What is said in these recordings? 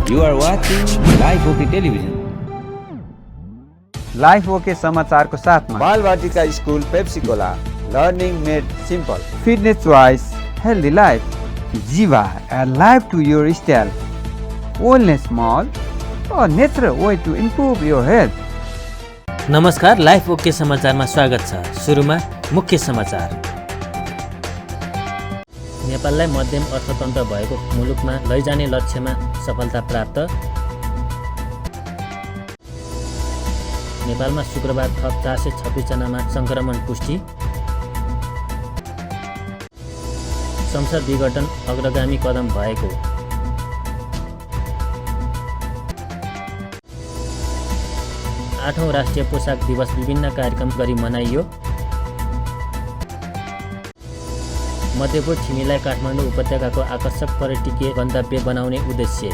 You are watching Live OK Television. Life okay समाचारको साथमा Balvatika school Pepsicola learning made simple fitness choice healthy life Jiva add life to your style wellness mall a natural way to improve your health. नमस्कार, life okay समाचारमा स्वागत छ। सुरुमा मुख्य समाचार। नेपाललाई मध्यम अर्थतन्त्र भएको मुलुकमा लैजाने लक्ष्यमा सफलता प्राप्त। नेपालमा शुक्रबार थप 426 जनामा संक्रमण पुष्टि। संसद विघटन अग्रगामी कदम भएको। आठौं राष्ट्रिय पोशाक दिवस विभिन्न कार्यक्रम गरी मनाइयो। मध्यपुर ठिमीलाई काठमाडौँ उपत्यकाको आकर्षक पर्यटकीय गन्तव्य बनाउने उद्देश्य।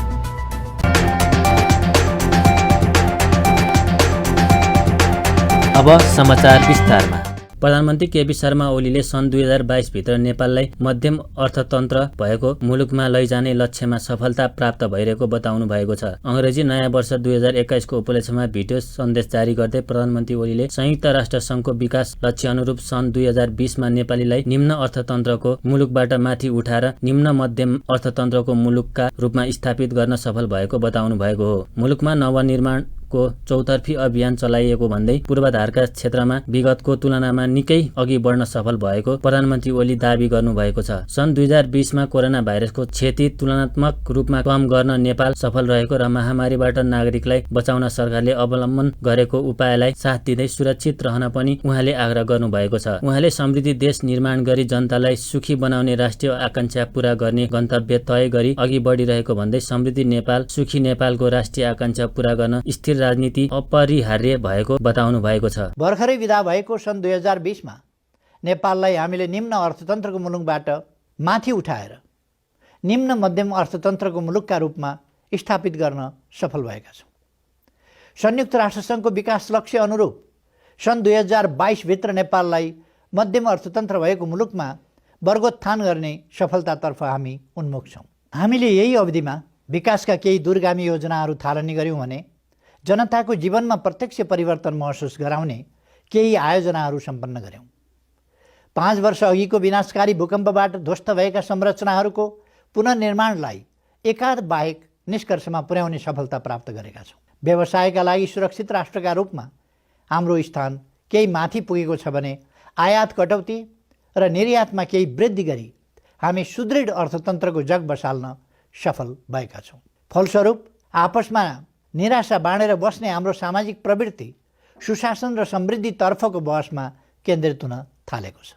अब समाचार विस्तारमा। प्रधानमन्त्री केपी शर्मा ओलीले सन् 2022 भित्र नेपाललाई मध्यम अर्थतन्त्र भएको मुलुकमा लैजाने लक्ष्यमा सफलता प्राप्त भइरहेको बताउनु भएको छ। अङ्ग्रेजी नयाँ वर्ष 2021 को उपलक्ष्यमा भिडियो सन्देश जारी गर्दै प्रधानमन्त्री ओलीले संयुक्त राष्ट्र सङ्घको विकास लक्ष्य अनुरूप सन् 2020 मा नेपालीलाई निम्न अर्थतन्त्रको मुलुकबाट माथि उठाएर निम्न मध्यम अर्थतन्त्रको मुलुकका रूपमा स्थापित गर्न सफल भएको बताउनु भएको हो। मुलुकमा नवनिर्माण को चौतर्फी अभियान चलाइएको भन्दै पूर्वाधारका क्षेत्रमा विगतको तुलनामा निकै अघि बढ्न सफल भएको प्रधानमन्त्री ओली दाबी गर्नुभएको छ। सन् 2020 मा कोरोना भाइरसको क्षति तुलनात्मक रूपमा कम गर्न नेपाल सफल रहेको र महामारीबाट नागरिकलाई बचाउन सरकारले अवलम्बन गरेको उपायलाई साथ दिँदै सुरक्षित रहन पनि उहाँले आग्रह गर्नुभएको छ। उहाँले समृद्धि देश निर्माण गरी जनतालाई सुखी बनाउने राष्ट्रिय आकांक्षा पूरा गर्ने गन्तव्य तय गरी अघि बढिरहेको भन्दै समृद्धि नेपाल सुखी नेपालको राष्ट्रिय आकांक्षा पूरा गर्न स्थिर राजनीति अपरिहार्य भएको बताउनु भएको छ। भर्खरै विदा भएको सन् 2020 मा नेपाललाई हामीले निम्न अर्थतन्त्रको मुलुकबाट माथि उठाएर निम्न मध्यम अर्थतन्त्रको मुलुकका रूपमा स्थापित गर्न सफल भएका छौँ। संयुक्त राष्ट्रसङ्घको विकास लक्ष्य अनुरूप सन् 2022 भित्र नेपाललाई मध्यम अर्थतन्त्र भएको मुलुकमा वर्गोत्थान गर्ने सफलतातर्फ हामी उन्मुख छौँ। हामीले यही अवधिमा विकासका केही दूरगामी योजनाहरू थालनी गऱ्यौँ भने जनताको जीवनमा प्रत्यक्ष परिवर्तन महसुस गराउने केही आयोजनाहरू सम्पन्न गऱ्यौँ। 5 वर्ष अघिको विनाशकारी भूकम्पबाट ध्वस्त भएका संरचनाहरूको पुनर्निर्माणलाई एकाध बाहेक निष्कर्षमा पुर्याउने सफलता प्राप्त गरेका छौँ। व्यवसायका लागि सुरक्षित राष्ट्रका रूपमा हाम्रो स्थान केही माथि पुगेको छ भने आयात कटौती र निर्यातमा केही वृद्धि गरी हामी सुदृढ अर्थतन्त्रको जग बसाल्न सफल भएका छौँ। फलस्वरूप आपसमा निराशा बाँडेर बस्ने हाम्रो सामाजिक प्रवृत्ति सुशासन र समृद्धितर्फको बहसमा केन्द्रित हुन थालेको छ।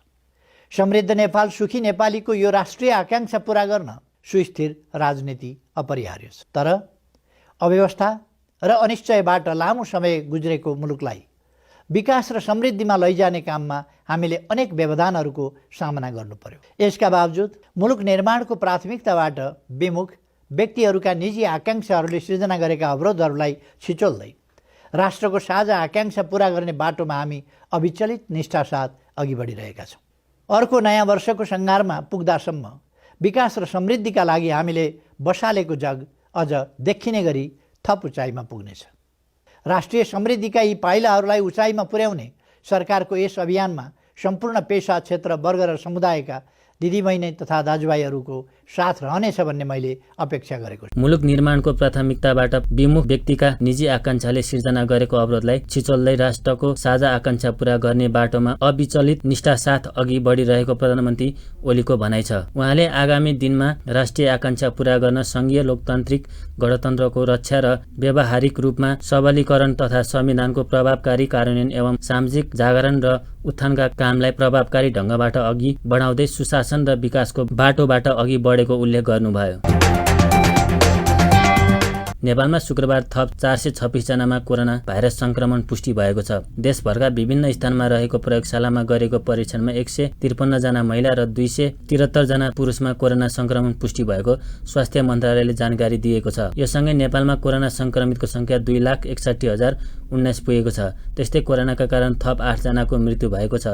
समृद्ध नेपाल सुखी नेपालीको यो राष्ट्रिय आकांक्षा पूरा गर्न सुस्थिर राजनीति अपरिहार्य छ। तर अव्यवस्था र अनिश्चयबाट लामो समय गुज्रेको मुलुकलाई विकास र समृद्धिमा लैजाने काममा हामीले अनेक व्यवधानहरूको सामना गर्नु पर्यो। यसका बावजुद मुलुक निर्माणको प्राथमिकताबाट विमुख व्यक्तिहरूका निजी आकांक्षाहरूले सृजना गरेका अवरोधहरूलाई छिचोल्दै राष्ट्रको साझा आकांक्षा पूरा गर्ने बाटोमा हामी अविचलित निष्ठासाथ अघि बढिरहेका छौँ। अर्को नयाँ वर्षको सङ्घारमा पुग्दासम्म विकास र समृद्धिका लागि हामीले बसालेको जग अझ देखिने गरी थप उचाइमा पुग्नेछ। राष्ट्रिय समृद्धिका यी पाइलाहरूलाई उचाइमा पुर्याउने सरकारको यस अभियानमा सम्पूर्ण पेशा क्षेत्र वर्ग र समुदायका दिदीबहिनी तथा दाजुभाइहरूको साथ रहनेछ भन्ने मैले अपेक्षा गरेको छु। मुलुक निर्माणको प्राथमिकताबाट विमुख व्यक्तिका निजी आकांक्षाले सिर्जना गरेको अवरोधलाई छिचोल्दै राष्ट्रको साझा आकांक्षा पूरा गर्ने बाटोमा अविचलित निष्ठासाथ अघि बढिरहेको प्रधानमन्त्री ओलीको भनाइ छ। उहाँले आगामी दिनमा राष्ट्रिय आकांक्षा पूरा गर्न सङ्घीय लोकतान्त्रिक गणतन्त्रको रक्षा र व्यावहारिक रूपमा सबलीकरण तथा संविधानको प्रभावकारी कार्यान्वयन एवं सामाजिक जागरण र उत्थानका कामलाई प्रभावकारी ढङ्गबाट अघि बढाउँदै सुशासन र विकासको बाटोबाट अघि बढेको उल्लेख गर्नुभयो। नेपालमा शुक्रबार थप 426 जनामा कोरोना भाइरस संक्रमण पुष्टि भएको छ। देशभरका विभिन्न स्थानमा रहेको प्रयोगशालामा गरेको परीक्षणमा 153 जना महिला र 273 जना पुरुषमा कोरोना संक्रमण पुष्टि भएको स्वास्थ्य मन्त्रालयले जानकारी दिएको छ। यो सँगै नेपालमा कोरोना संक्रमितको संख्या 2,61,019 पुगेको छ। त्यस्तै कोरोनाका कारण थप 8 जनाको मृत्यु भएको छ।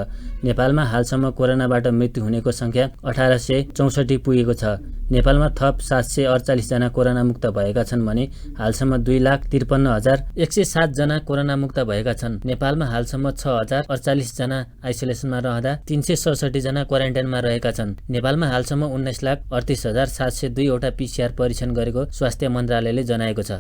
नेपालमा हालसम्म कोरोनाबाट मृत्यु हुनेको संख्या 1864 पुगेको छ। नेपालमा थप 748 जना कोरोना मुक्त भएका छन् भने हालसम्म 2,53,107 जना कोरोना मुक्त भएका छन्। नेपालमा हालसम्म 6,048 जना आइसोलेसनमा रहँदा 367 जना क्वारेन्टाइनमा रहेका छन्। नेपालमा हालसम्म 19,38,702 वटा PCR परीक्षण गरेको स्वास्थ्य मन्त्रालयले जनाएको छ।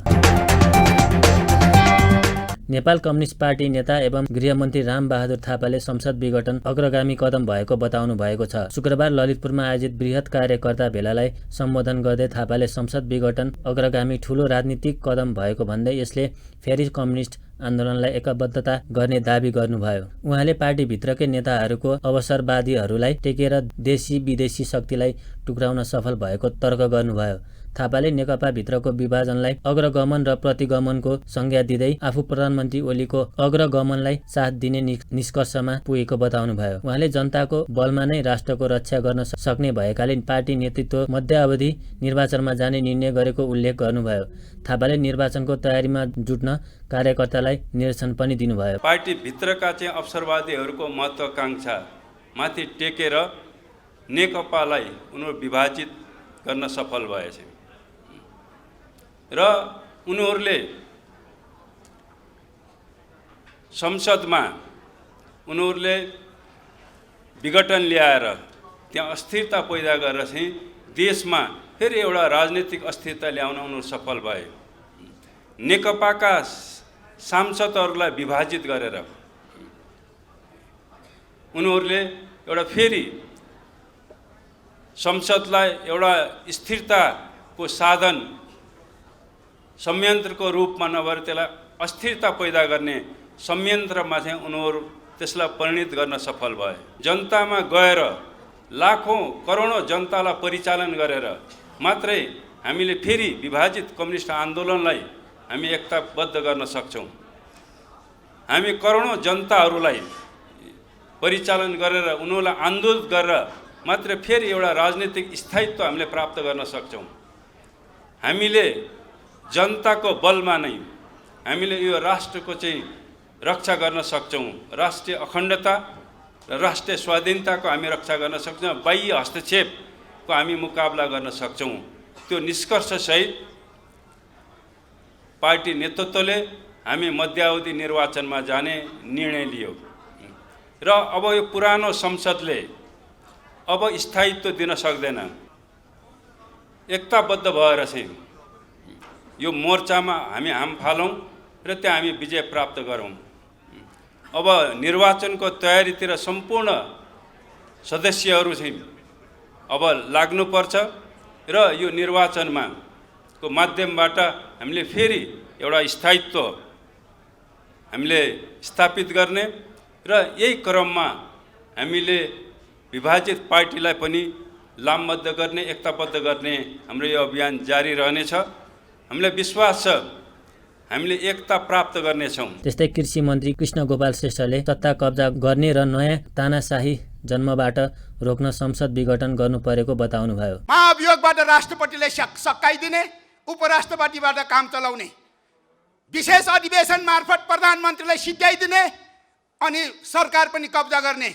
नेपाल कम्युनिस्ट पार्टी नेता एवं गृहमन्त्री रामबहादुर थापाले संसद विघटन अग्रगामी कदम भएको बताउनु भएको छ। शुक्रबार ललितपुरमा आयोजित बृहत कार्यकर्ता भेलालाई सम्बोधन गर्दै थापाले संसद विघटन अग्रगामी ठूलो राजनीतिक कदम भएको भन्दै यसले फेरि कम्युनिस्ट आन्दोलनलाई एकबद्धता गर्ने दाबी गर्नुभयो। उहाँले पार्टीभित्रकै नेताहरूको अवसरवादीहरूलाई टेकेर देशी विदेशी शक्तिलाई टुक्राउन सफल भएको तर्क गर्नुभयो। थापाले नेकपा भित्रको विभाजनलाई अग्रगमन र प्रतिगमनको संज्ञा दिँदै आफू प्रधानमन्त्री ओलीको अग्रगमनलाई साथ दिने निष्कर्षमा पुगेको बताउनुभयो। उहाँले जनताको बलमा नै राष्ट्रको रक्षा गर्न सक्ने भएकाले पार्टी नेतृत्व मध्यावधि निर्वाचनमा जाने निर्णय गरेको उल्लेख गर्नुभयो। थापाले निर्वाचनको तयारीमा जुट्न कार्यकर्तालाई निर्देशन पनि दिनुभयो। पार्टी भित्रका चाहिँ अवसरवादीहरूको महत्त्वाकांक्षा माथि टेकेर नेकपालाई उनीहरू विभाजित गर्न सफल भएछ र उनीहरूले संसदमा उनीहरूले विघटन ल्याएर त्यहाँ अस्थिरता पैदा गरेर चाहिँ देशमा फेरि एउटा राजनीतिक अस्थिरता ल्याउन उनीहरू सफल भए। नेकपाका सांसदहरूलाई विभाजित गरेर उनीहरूले एउटा फेरि संसदलाई एउटा स्थिरताको साधन संयन्त्रको रूपमा नभएर त्यसलाई अस्थिरता पैदा गर्ने संयन्त्रमा चाहिँ उनीहरू त्यसलाई परिणत गर्न सफल भए। जनतामा गएर लाखौँ करोडौँ जनतालाई परिचालन गरेर मात्रै हामीले फेरि विभाजित कम्युनिस्ट आन्दोलनलाई हामी एकताबद्ध गर्न सक्छौँ। हामी करोडौँ जनताहरूलाई परिचालन गरेर उनीहरूलाई आन्दोलित गरेर मात्र फेरि एउटा राजनीतिक स्थायित्व हामीले प्राप्त गर्न सक्छौँ। हामीले जनताको बलमा नै हामीले यो राष्ट्रको चाहिँ रक्षा गर्न सक्छौँ। राष्ट्रिय अखण्डता र राष्ट्रिय स्वाधीनताको हामी रक्षा गर्न सक्छौँ। बाह्य हस्तक्षेपको हामी मुकाबला गर्न सक्छौँ। त्यो निष्कर्षसहित पार्टी नेतृत्वले हामी मध्यावधि निर्वाचनमा जाने निर्णय लियो र अब यो पुरानो संसदले अब स्थायित्व दिन सक्दैन। एकताबद्ध भएर चाहिँ यो मोर्चामा हामी हाम फालौँ र त्यहाँ हामी विजय प्राप्त गरौँ। अब निर्वाचनको तयारीतिर सम्पूर्ण सदस्यहरू चाहिँ अब लाग्नुपर्छ र यो निर्वाचनमा को माध्यमबाट हामीले फेरि एउटा स्थायित्व हामीले स्थापित गर्ने र यही क्रममा हामीले विभाजित पार्टीलाई पनि लामबद्ध गर्ने एकताबद्ध गर्ने हाम्रो यो अभियान जारी रहनेछ। हामीलाई विश्वास छ हामीले एकता प्राप्त गर्नेछौँ। त्यस्तै कृषि मन्त्री कृष्ण गोपाल श्रेष्ठले सत्ता कब्जा गर्ने र नयाँ तानाशाही जन्मबाट रोक्न संसद विघटन गर्नु परेको बताउनुभयो। महाभियोगबाट राष्ट्रपतिलाई सकाइदिने, उपराष्ट्रपतिबाट काम चलाउने, विशेष अधिवेशन मार्फत प्रधानमन्त्रीलाई सिध्याइदिने अनि सरकार पनि कब्जा गर्ने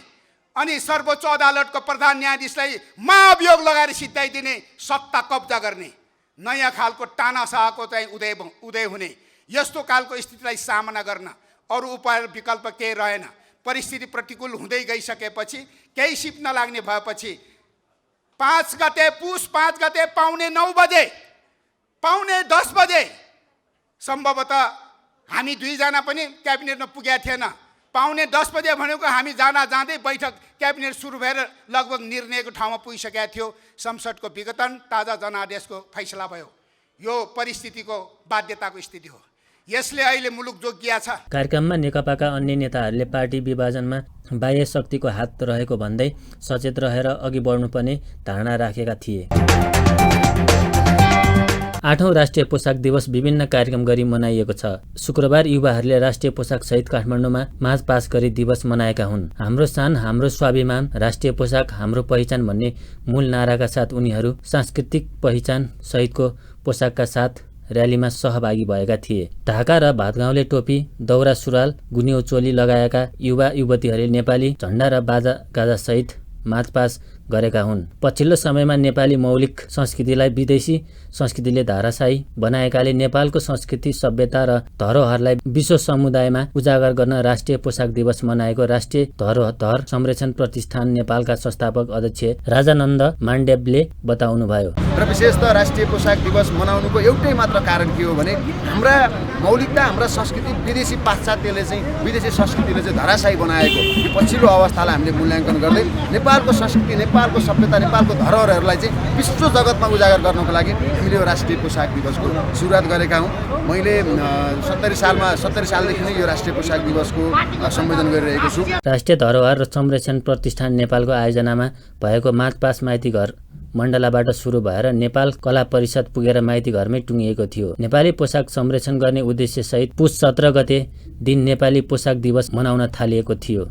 अनि सर्वोच्च अदालतको प्रधान न्यायाधीशलाई महाभियोग लगाएर सिध्याइदिने, सत्ता कब्जा गर्ने, नयाँ खालको तानाशाहको चाहिँ उदय हुने, यस्तो खालको स्थितिलाई सामना गर्न अरू उपाय विकल्प केही रहेन। परिस्थिति प्रतिकूल हुँदै गइसकेपछि केही सिप नलाग्ने भएपछि 5 गते पुस 5 गते पाउने 9 बजे पाउने 10 बजे सम्भवतः हामी दुईजना पनि क्याबिनेटमा पुगेका थिएन। पाउने 10 बजे भनेको हामी जाँदै बैठक क्याबिनेट सुरु भएर लगभग निर्णयको ठाउँमा पुगिसकेका थियो। संसदको विघटन, ताजा जनादेशको फैसला भयो। यो परिस्थितिको बाध्यताको स्थिति हो। यसले अहिले मुलुक जोगिया छ। कार्यक्रममा नेकपाका अन्य नेताहरूले पार्टी विभाजनमा बाह्य शक्तिको हात रहेको भन्दै सचेत रहेर अघि बढ्नुपर्ने धारणा राखेका थिए। 8औं राष्ट्रिय पोसाक दिवस विभिन्न कार्यक्रम गरी मनाइएको छ। शुक्रबार युवाहरूले राष्ट्रिय पोसाक सहित काठमाडौँमा मार्च पास गरी दिवस मनाएका हुन्। हाम्रो शान हाम्रो स्वाभिमान राष्ट्रिय पोसाक हाम्रो पहिचान भन्ने मूल नाराका साथ उनीहरू सांस्कृतिक पहिचान सहितको पोसाकका साथ र्यालीमा सहभागी भएका थिए। ढाका र भातगाउँले टोपी, दौरा सुरुवाल, गुनियो चोली लगाएका युवा युवतीहरूले नेपाली झण्डा र बाजा गाजा सहित मार्च पास गरेका हुन्। पछिल्लो समयमा नेपाली मौलिक संस्कृतिलाई विदेशी संस्कृतिले धाराशाही बनाएकाले नेपालको संस्कृति सभ्यता र धरोहरलाई विश्व समुदायमा उजागर गर्न राष्ट्रिय पोसाक दिवस मनाएको राष्ट्रिय धरोहर संरक्षण प्रतिष्ठान नेपालका संस्थापक अध्यक्ष राजानन्द माण्डेवले बताउनुभयो। र विशेषतः राष्ट्रिय पोसाक दिवस मनाउनुको एउटै मात्र कारण के हो भने हाम्रा मौलिकता हाम्रा संस्कृति विदेशी पाश्चात्यले चाहिँ विदेशी संस्कृतिले चाहिँ धराशायी बनाएको यो पछिल्लो अवस्थालाई हामीले मूल्याङ्कन गर्दै नेपालको संस्कृति नेपालको सभ्यता नेपालको धरोहरहरूलाई चाहिँ विश्व जगतमा उजागर गर्नको लागि हामीले यो राष्ट्रिय पोसाक दिवसको सुरुवात गरेका हौँ। मैले 70 सालदेखि नै यो राष्ट्रिय पोसाक दिवसको सम्बोधन गरिरहेको छु। राष्ट्रिय धरोहर संरक्षण प्रतिष्ठान नेपालको आयोजनामा भएको मार्च पास माइती घर मण्डलाबाट सुरु भएर नेपाल कला परिषद पुगेर माइती घरमै टुङ्गिएको थियो। नेपाली पोसाक संरक्षण गर्ने उद्देश्यसहित पुस 17 गते दिन नेपाली पोसाक दिवस मनाउन थालिएको थियो।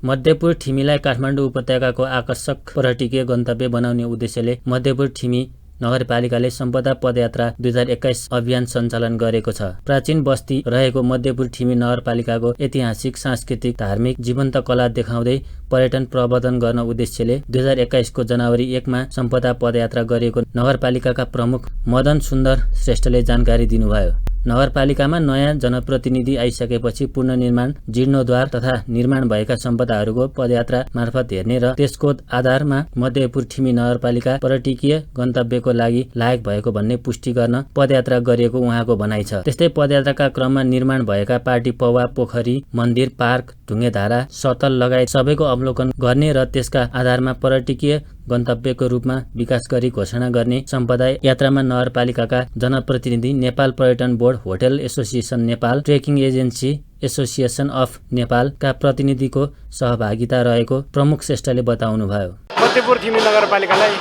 मध्यपुर ठिमीलाई काठमाडौँ उपत्यकाको आकर्षक पर्यटकीय गन्तव्य बनाउने उद्देश्यले मध्यपुर ठिमी नगरपालिकाले सम्पदा पदयात्रा 2021 अभियान सञ्चालन गरेको छ। प्राचीन बस्ती रहेको मध्यपुर ठिमी नगरपालिकाको ऐतिहासिक सांस्कृतिक धार्मिक जीवन्त कला देखाउँदै पर्यटन प्रवर्धन गर्न उद्देश्यले 2021 को जनवरी 1 मा सम्पदा पदयात्रा गरिएको नगरपालिकाका प्रमुख मदन सुन्दर श्रेष्ठले जानकारी दिनुभयो। नगरपालिकामा नयाँ जनप्रतिनिधि आइसकेपछि पुनर्निर्माण, जीर्णोद्धार तथा निर्माण भएका सम्पदाहरूको पदयात्रा मार्फत हेर्ने र त्यसको आधारमा मध्यपुर ठिमी नगरपालिका पर्यटकीय गन्तव्यको लागि लायक भएको भन्ने पुष्टि गर्न पदयात्रा गरिएको उहाँको भनाइ छ। त्यस्तै पदयात्राका क्रममा निर्माण भएका पार्टी पौवा, पोखरी, मन्दिर, पार्क, ढुङ्गेधारा, सतल लगायत सबैको अवलोकन गर्ने र त्यसका आधारमा पर्यटकीय गन्तव्यको रूपमा विकास गरी घोषणा गर्ने सम्पदा यात्रामा नगरपालिकाका जनप्रतिनिधि, नेपाल पर्यटन board, hotel association Nepal, trekking agency association of नेपालका प्रतिनिधिको सहभागिता रहेको प्रमुख श्रेष्ठले बताउनुभयो। मध्यपुर ठिमी नगरपालिकालाई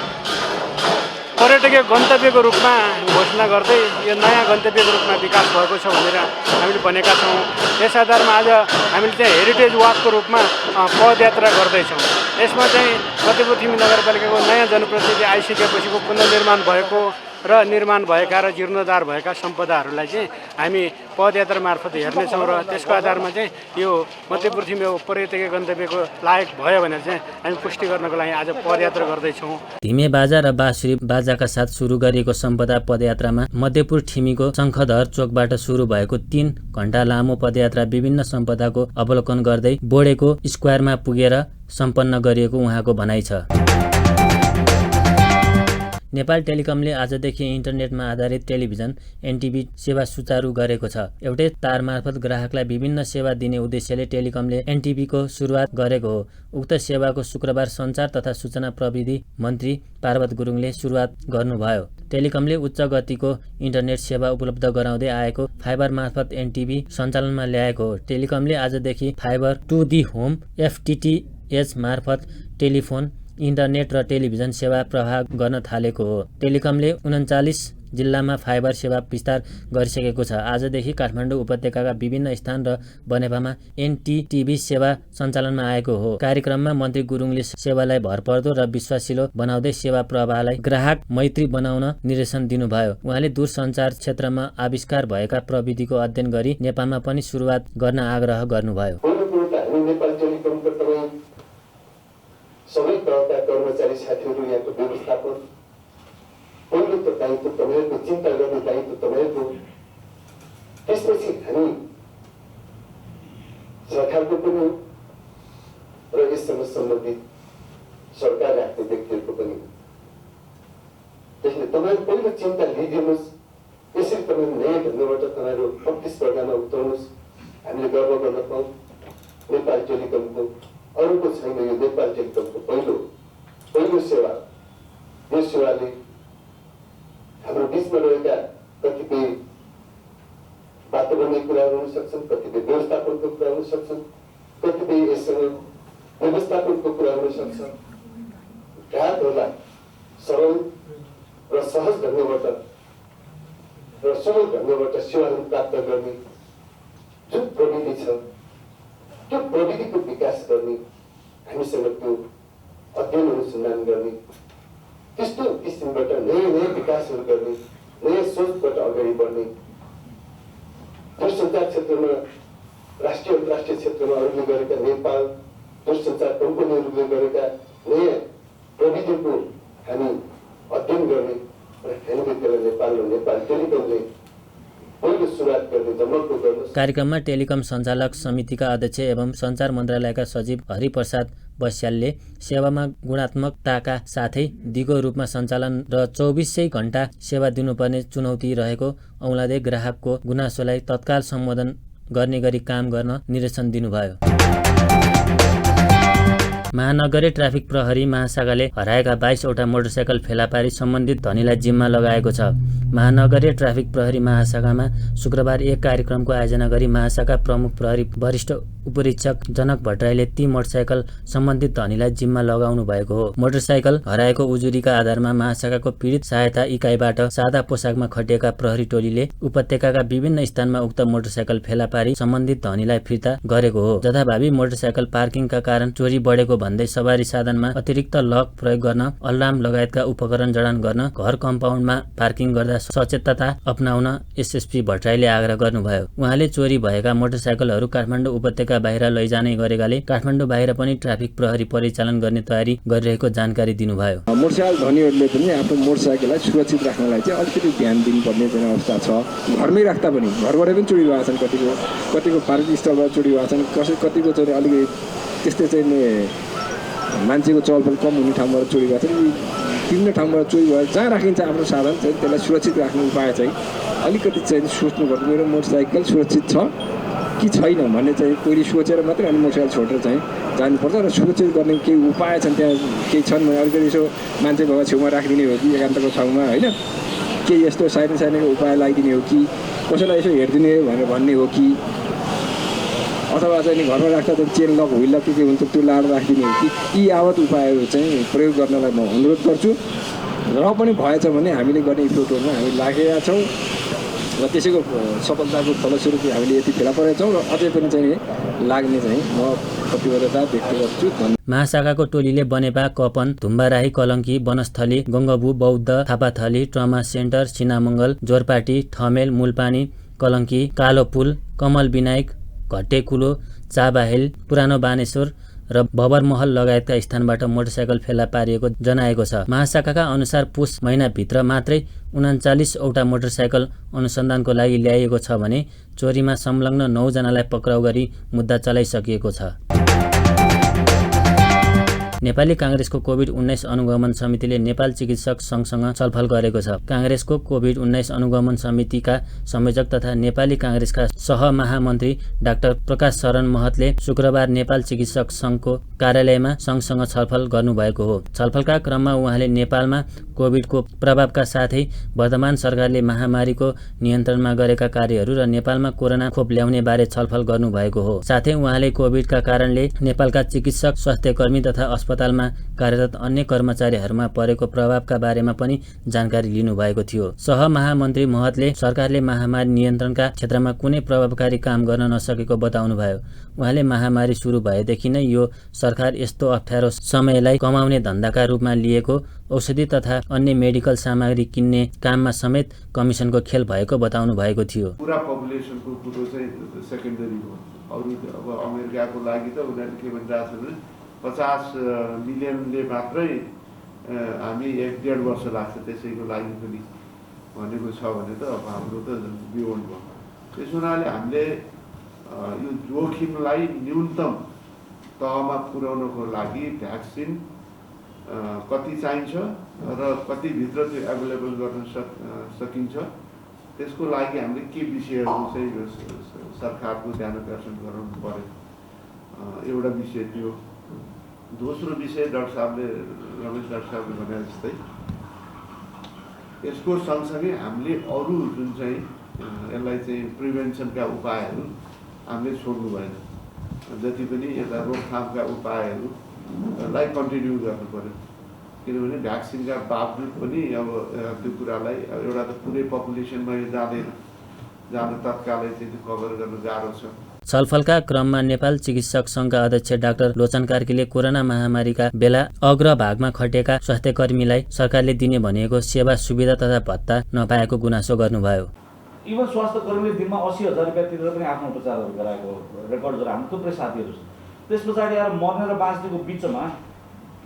पर्यटकीय गन्तव्यको रूपमा घोषणा गर्दै यो नयाँ गन्तव्यको रूपमा विकास भएको छ भनेर हामीले भनेका छौँ। यस आधारमा आज हामीले चाहिँ हेरिटेज वाकको रूपमा पदयात्रा गर्दैछौँ। यसमा चाहिँ मध्यपुर ठिमी नगरपालिकाको नयाँ जनप्रतिनिधि आइसकेपछिको पुनर्निर्माण भएको र निर्माण भएका र जीर्णोद्धार भएका सम्पदाहरूलाई चाहिँ हामी पदयात्रा मार्फत हेर्नेछौँ र त्यसको आधारमा चाहिँ यो मध्यपुर ठिमी पर्यटकीय गन्तव्यको लायक भयो भनेर चाहिँ हामी पुष्टि गर्नको लागि आज पदयात्रा गर्दैछौँ। धिमे बाजा र बाँसुरी बाजाका साथ सुरु गरिएको सम्पदा पदयात्रामा मध्यपुर ठिमीको शङ्खधर चोकबाट सुरु भएको 3 घण्टा लामो पदयात्रा विभिन्न सम्पदाको अवलोकन गर्दै बोडेको स्क्वायरमा पुगेर सम्पन्न गरिएको उहाँको भनाइ छ। नेपाल टेलिकमले आजदेखि इन्टरनेटमा आधारित टेलिभिजन एनटिभी सेवा सुचारू गरेको छ। एउटै तार मार्फत ग्राहकलाई विभिन्न सेवा दिने उद्देश्यले टेलिकमले एनटिभीको सुरुवात गरेको हो। उक्त सेवाको शुक्रबार सञ्चार तथा सूचना प्रविधि मन्त्री पार्वत गुरुङले सुरुवात गर्नुभयो। टेलिकमले उच्च गतिको इन्टरनेट सेवा उपलब्ध गराउँदै आएको फाइबर मार्फत एनटिभी सञ्चालनमा ल्याएको हो। टेलिकमले आजदेखि फाइबर टु दि होम एफटिटिएच मार्फत टेलिफोन, इन्टरनेट र टेलिभिजन सेवा प्रवाह गर्न थालेको हो। टेलिकमले 39 जिल्लामा फाइबर सेवा विस्तार गरिसकेको छ। आजदेखि काठमाडौँ उपत्यकाका विभिन्न स्थान र बनेपामा एनटिटिभी सेवा सञ्चालनमा आएको हो। कार्यक्रममा मन्त्री गुरुङले सेवालाई भरपर्दो र विश्वासिलो बनाउँदै सेवा प्रवाहलाई ग्राहक मैत्री बनाउन निर्देशन दिनुभयो। उहाँले दूरसञ्चार क्षेत्रमा आविष्कार भएका प्रविधिको अध्ययन गरी नेपालमा पनि सुरुवात गर्न आग्रह गर्नुभयो। सबै प्रकारका कर्मचारी साथीहरू यहाँको व्यवस्थापन पहिलो त दायित्व तपाईँहरूको चिन्ता गर्ने दायित्व तपाईँहरूको। त्यसपछि हामी सरकारको पनि हो र यससँग सम्बन्धित सरकार राख्ने व्यक्तिहरूको पनि। त्यसले तपाईँहरू पहिलो चिन्ता लिइदिनुहोस्। यसरी तपाईँहरू नयाँ ढङ्गबाट तपाईँहरू 35 वर्गमा उत्रनुहोस्। हामीले गर्व गर्न पाऊँ नेपाल टेलिकमको अरूको छैन। यो नेपाल टेलिकमको पहिलो सेवा। यो सेवाले हाम्रो बिचमा रहेका कतिपय वातावरणीय कुराहरू हुन सक्छन्, कतिपय व्यवस्थापनको कुरा हुन सक्छन्, कतिपय यससँग व्यवस्थापनको कुरा हुन सक्छ। ग्राहकहरूलाई सरल र सहज ढङ्गबाट र सरल ढङ्गबाट सेवाहरू प्राप्त गर्ने जुन प्रविधि छ त्यो प्रविधिको विकास गर्ने हामीसँग त्यो अध्ययन अनुसन्धान गर्ने त्यस्तो किसिमबाट नयाँ नयाँ विकासहरू गर्ने नयाँ सोचबाट अगाडि बढ्ने दूरसञ्चार क्षेत्रमा राष्ट्रिय अन्तर्राष्ट्रिय क्षेत्रमा अरूले गरेका नेपाल दूरसञ्चार कम्पनीहरूले गरेका नयाँ प्रविधिको हामी अध्ययन गर्ने र हामीले त्यसलाई नेपालमा नेपाल टेलिकमले पहिलो सुरुवात गर्ने जमर्को गर्न। कार्यक्रममा टेलिकम सञ्चालक समितिका अध्यक्ष एवं सञ्चार मन्त्रालयका सचिव हरिप्रसाद बस्यालले सेवामा गुणात्मकताका साथै दिगो रूपमा सञ्चालन र 2400 घण्टा सेवा दिनुपर्ने चुनौती रहेको औँलादे ग्राहकको गुनासोलाई तत्काल सम्बोधन गर्ने गरी काम गर्न निर्देशन दिनुभयो। महानगरीय ट्राफिक प्रहरी महाशाखाले हराएका 22वटा मोटरसाइकल फेला पारी सम्बन्धित धनीलाई जिम्मा लगाएको छ। महानगरीय ट्राफिक प्रहरी महाशाखामा शुक्रबार एक कार्यक्रमको आयोजना गरी महाशाखा प्रमुख प्रहरी वरिष्ठ उपरीक्षक जनक भट्टराईले ती मोटरसाइकल सम्बन्धित धनीलाई जिम्मा लगाउनु भएको हो। मोटरसाइकल हराएको उजुरीका आधारमा महाशाखाको पीडित सहायता इकाइबाट सादा पोसाकमा खटिएका प्रहरी टोलीले उपत्यकाका विभिन्न स्थानमा उक्त मोटरसाइकल फेला पारी सम्बन्धित धनीलाई फिर्ता गरेको हो। जथाभावी मोटरसाइकल पार्किङका कारण चोरी बढेको भन्दै सवारी साधनमा अतिरिक्त लक प्रयोग गर्न, अलार्म लगायतका उपकरण जडान गर्न, घर कम्पाउन्डमा पार्किङ गर्दा सचेतता अपनाउन एसएसपी भट्टराईले आग्रह गर्नुभयो। उहाँले चोरी भएका मोटरसाइकलहरू काठमाडौँ उपत्यका बाहिर लैजाने गरेकाले काठमाडौँ बाहिर पनि ट्राफिक प्रहरी परिचालन गर्ने तयारी गरिरहेको जानकारी दिनुभयो। मोटरसाइकल धनीहरूले पनि आफ्नो मोटरसाइकललाई सुरक्षित राख्नलाई चाहिँ अलिकति ध्यान दिनुपर्ने चाहिँ अवस्था छ। घरमै राख्दा पनि घरबाट पनि चोरी भएको छन्, कतिको पार्किङ स्थलबाट चोरी भएको छन्, कतिको चाहिँ अलिकति त्यस्तै चाहिँ मान्छेको चलपल कम हुने ठाउँबाट चोरी भएको छ। विभिन्न ठाउँबाट चोरी भयो, जहाँ राखिन्छ आफ्नो साधन चाहिँ त्यसलाई सुरक्षित राख्ने उपाय चाहिँ अलिकति चाहिँ सोच्नुपर्छ। मेरो मोटरसाइकल सुरक्षित छ कि छैन भन्ने चाहिँ पहिले सोचेर मात्रै अनि मोटरसाइकल छोडेर चाहिँ जानुपर्छ र सुरक्षित गर्ने केही उपाय छन्, त्यहाँ केही छन् भने अलिकति यसो मान्छे भएको छेउमा राखिदिने हो कि एकान्तको ठाउँमा होइन, केही यस्तो साइनो उपाय लगाइदिने हो कि कसैलाई यसो हेरिदिने भनेर भन्ने हो कि अथवा चाहिँ घरमा राख्दा चाहिँ चेन लक हुइल के हुन्छ त्यो लाएर राखिदिने हो कि यी यावत उपायहरू चाहिँ प्रयोग गर्नलाई म अनुरोध गर्छु। र पनि भएछ भने हामीले गर्ने इफोर्टहरूमा हामी लागेका छौँ र त्यसैको सफलताको फलस्वरूप हामीले यति फेला परेका छौँ र अझै पनि चाहिँ लाग्ने चाहिँ म प्रतिबद्धता व्यक्त गर्छु। महाशाखाको टोलीले बनेपा, कपन, धुम्बाराही, कलङ्की, वनस्थली, गङ्गबु, बौद्ध, थापाथली, ट्रमा सेन्टर, सिनामङ्गल, जोरपाटी, ठमेल, मुलपानी, कलङ्की, कालो पुल, कमल विनायक, घट्टेकुलो, चाबाहेल, पुरानो बानेश्वर र बबरमहल लगायतका स्थानबाट मोटरसाइकल फेला पारिएको जनाएको छ। महाशाखाका अनुसार पुस महिनाभित्र मात्रै 39वटा मोटरसाइकल अनुसन्धानको लागि ल्याइएको छ भने चोरीमा संलग्न 9 जनालाई पक्राउ गरी मुद्दा चलाइसकिएको छ। नेपाली काङ्ग्रेसको कोभिड-19 अनुगमन समितिले नेपाल चिकित्सक सङ्घसँग छलफल गरेको छ। काङ्ग्रेसको कोभिड-19 अनुगमन समितिका संयोजक तथा नेपाली काङ्ग्रेसका सहमहामन्त्री डाक्टर प्रकाश शरण महतले शुक्रबार नेपाल चिकित्सक सङ्घको कार्यालयमा सङ्घसँग छलफल गर्नुभएको हो। छलफलका क्रममा उहाँले नेपालमा कोभिडको प्रभावका साथै वर्तमान सरकारले महामारीको नियन्त्रणमा गरेका कार्यहरू र नेपालमा कोरोना खोप ल्याउने बारे छलफल गर्नुभएको हो। साथै उहाँले कोभिडका कारणले नेपालका चिकित्सक, स्वास्थ्यकर्मी तथा अस्पतालमा कार्यरत अन्य कर्मचारीहरूमा परेको प्रभावका बारेमा पनि जानकारी लिनुभएको थियो। सहमहामन्त्री महतले सरकारले महामारी नियन्त्रणका क्षेत्रमा कुनै प्रभावकारी काम गर्न नसकेको बताउनुभयो। उहाँले महामारी सुरु भएदेखि नै यो सरकार यस्तो अप्ठ्यारो समयलाई कमाउने धन्दाका रूपमा लिएको, औषधि तथा अन्य मेडिकल सामग्री किन्ने काममा समेत कमिसनको खेल भएको बताउनु भएको थियो। पुरा पपुलेसनको कुरो चाहिँ सेकेन्डरी हो। अरू अब अमेरिकाको लागि त उनीहरूले के भनिरहेको छ भने 50 मिलियनले मात्रै हामी 1-1.5 वर्ष लाग्छ, त्यसैको लागि पनि भनेको छ भने त अब हाम्रो त बियोन्ड भयो। त्यस हुनाले हामीले यो जोखिमलाई न्यूनतम तहमा पुर्याउनको लागि भ्याक्सिन कति चाहिन्छ र कतिभित्र त्यो एभाइलेबल गर्न सकिन्छ, त्यसको लागि हामीले के विषयहरू चाहिँ सरकारको ध्यान आकर्षण गराउनु पर्यो, एउटा विषय थियो। दोस्रो विषय रमेश डाक्टर साहबले भने जस्तै यसको सँगसँगै हामीले अरू जुन चाहिँ यसलाई चाहिँ प्रिभेन्सनका उपायहरू हामीले छोड्नु भएन। जति पनि यता रोकथामका उपायहरूलाई कन्टिन्यू गर्नु पर्यो। किनभने भ्याक्सिनका बावजुद पनि अब त्यो कुरालाई एउटा त पुरै पपुलेसनमा यो जानु तत्कालै चाहिँ कभर गर्न गाह्रो छ। छलफलका क्रममा नेपाल चिकित्सक सङ्घका अध्यक्ष डाक्टर लोचन कार्कीले कोरोना महामारीका बेला अग्रभागमा खटेका स्वास्थ्यकर्मीलाई सरकारले दिने भनेको सेवा सुविधा तथा भत्ता नपाएको गुनासो गर्नुभयो। इभन स्वास्थ्यकर्मीले दिनमा 80,000 रुपियाँ तिरेर पनि आफ्नो उपचारहरू गराएको रेकर्डहरू हाम्रो थुप्रै साथीहरू छ। त्यस पछाडि आएर मर्ने र बाँच्नेको बिचमा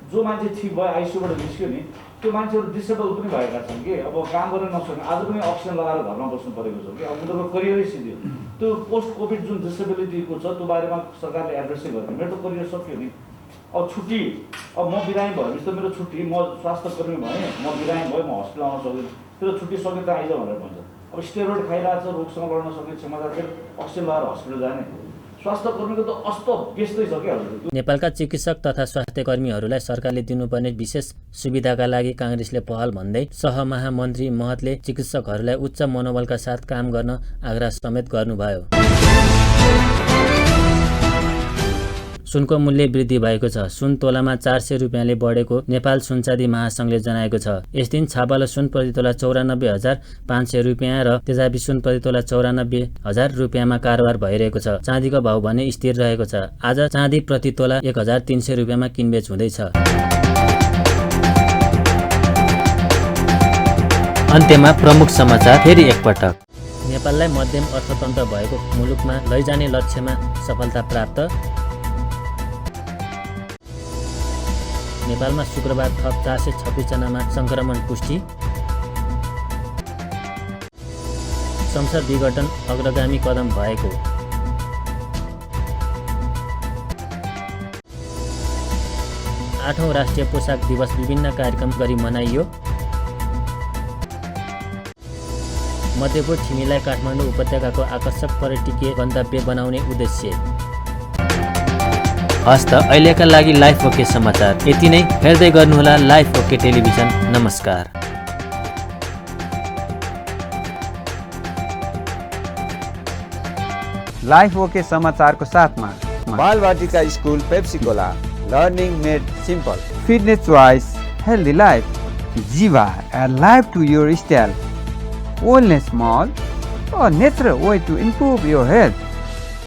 जो मान्छे ठिक भयो आइसियूबाट निस्क्यो नि त्यो मान्छेहरू डिसेबल पनि भएका छन् कि अब काम गर्न नसक्ने आज पनि अक्सिजन लगाएर घरमा बस्नु परेको छ कि अब उनीहरूको करियरै सिध्यो। त्यो पोस्ट कोभिड जुन डिसेबिलिटीको छ त्यो बारेमा सरकारले एड्रेसै गर्ने। मेरो त करियर सक्यो नि अब छुट्टी अब म बिरामी भएपछि त मेरो छुट्टी म स्वास्थ्यकर्मी भएँ म बिरामी भएँ म हस्पिटल आउन सक्दिनँ त्यो छुट्टी सक्यो त आइज भनेर भन्छ। अब स्टेरोइड खाइरहेको छ रोगसँग लड्न सक्ने क्षमता फेरि अक्सिजन लगाएर हस्पिटल जाने स्वास्थ्यकर्मीको त अस्त व्यस्तै छ क्या हजुर। नेपालका चिकित्सक तथा स्वास्थ्यकर्मीहरूलाई सरकारले दिनुपर्ने विशेष सुविधाका लागि काङ्ग्रेसले पहल भन्दै सहमहामन्त्री महतले चिकित्सकहरूलाई उच्च मनोबलका साथ काम गर्न आग्रह समेत गर्नुभयो। सुनको मूल्य वृद्धि भएको छ। सुन तोलामा 400 रुपियाँले बढेको नेपाल सुनचाँदी महासङ्घले जनाएको छ। यस दिन छापालो सुन प्रति तोला 94,500 रुपियाँ र तेजाबी सुन प्रति तोला 94,000 रुपियाँमा कारोबार भइरहेको छ। चाँदीको भाउ भने स्थिर रहेको छ। आज चाँदी प्रति तोला 1,300 रुपियाँमा किनबेच हुँदैछ। अन्त्यमा प्रमुख समाचार फेरि एकपटक। नेपाललाई मध्यम अर्थतन्त्र भएको मुलुकमा लैजाने लक्ष्यमा सफलता प्राप्त। नेपालमा शुक्रबार थप 426 जनामा संक्रमण पुष्टि। संसद विघटन अग्रगामी कदम भएको। आठौं राष्ट्रिय पोसाक दिवस विभिन्न कार्यक्रम गरी मनाइयो। मध्यपुर ठिमीलाई काठमाडौँ उपत्यकाको आकर्षक पर्यटकीय गन्तव्य बनाउने उद्देश्य। हस्त अहिलेका लागि लाइफ ओके समाचार यति नै। हेर्दै गर्नुहोला लाइफ ओके टेलिभिजन। नमस्कार। लाइफ ओके समाचारको साथमा Balvatika school Pepsicola learning made simple, fitness choice healthy life, Jiva a life to your style, wellness mall, a natural way to improve your health.